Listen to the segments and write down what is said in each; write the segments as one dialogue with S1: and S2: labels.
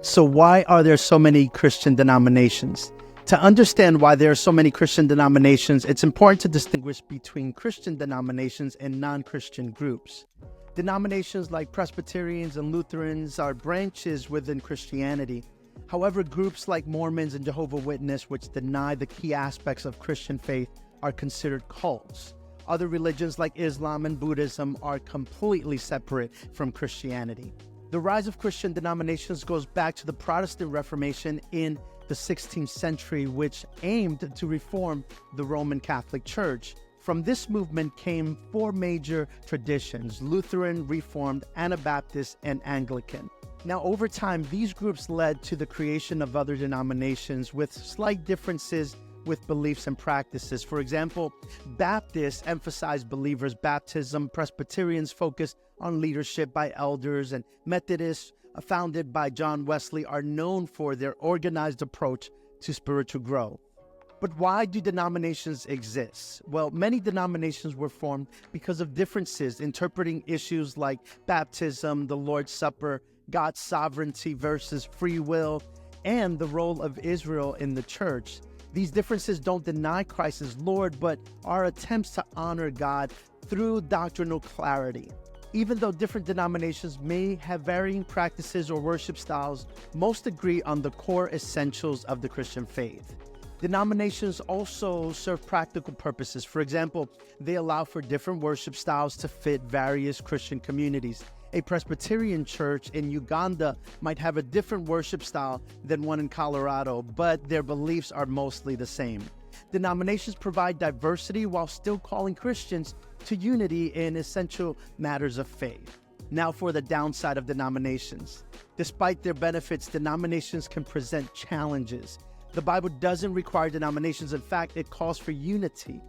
S1: So why are there so many Christian denominations? To understand why there are so many Christian denominations, it's important to distinguish between Christian denominations and non-Christian groups. Denominations like Presbyterians and Lutherans are branches within Christianity. However, groups like Mormons and Jehovah's Witnesses, which deny the key aspects of Christian faith, are considered cults. Other religions like Islam and Buddhism are completely separate from Christianity. The rise of Christian denominations goes back to the Protestant Reformation in the 16th century, which aimed to reform the Roman Catholic Church. From this movement came four major traditions: Lutheran, Reformed, Anabaptist, and Anglican. Now, over time, these groups led to the creation of other denominations with slight differences with beliefs and practices. For example, Baptists emphasize believers' baptism, Presbyterians focus on leadership by elders, and Methodists, founded by John Wesley, are known for their organized approach to spiritual growth. But why do denominations exist? Well, many denominations were formed because of differences interpreting issues like baptism, the Lord's Supper, God's sovereignty versus free will, and the role of Israel in the church. These differences don't deny Christ as Lord, but are attempts to honor God through doctrinal clarity. Even though different denominations may have varying practices or worship styles, most agree on the core essentials of the Christian faith. Denominations also serve practical purposes. For example, they allow for different worship styles to fit various Christian communities. A Presbyterian church in Uganda might have a different worship style than one in Colorado, but their beliefs are mostly the same. Denominations provide diversity while still calling Christians to unity in essential matters of faith. Now for the downside of denominations. Despite their benefits, denominations can present challenges. The Bible doesn't require denominations. In fact, it calls for unity.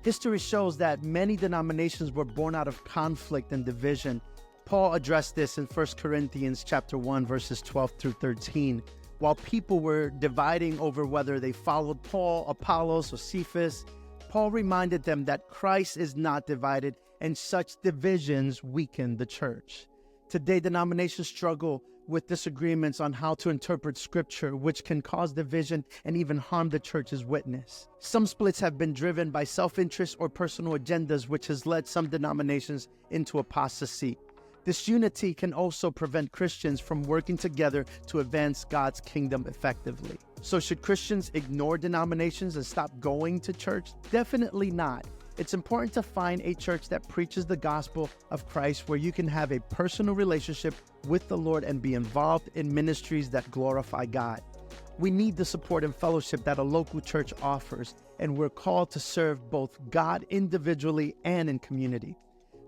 S1: History shows that many denominations were born out of conflict and division. Paul addressed this in 1 Corinthians chapter 1, verses 12 through 13. While people were dividing over whether they followed Paul, Apollos, or Cephas, Paul reminded them that Christ is not divided, and such divisions weaken the church. Today, denominations struggle with disagreements on how to interpret Scripture, which can cause division and even harm the church's witness. Some splits have been driven by self-interest or personal agendas, which has led some denominations into apostasy. This unity can also prevent Christians from working together to advance God's kingdom effectively. So should Christians ignore denominations and stop going to church? Definitely not. It's important to find a church that preaches the gospel of Christ, where you can have a personal relationship with the Lord and be involved in ministries that glorify God. We need the support and fellowship that a local church offers, and we're called to serve both God individually and in community.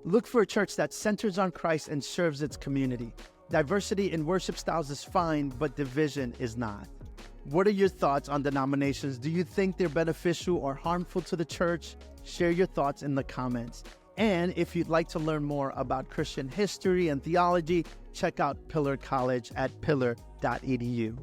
S1: Look for a church that centers on Christ and serves its community. Diversity in worship styles is fine, but division is not. What are your thoughts on denominations? Do you think they're beneficial or harmful to the church? Share your thoughts in the comments. And if you'd like to learn more about Christian history and theology, check out Pillar College at pillar.edu.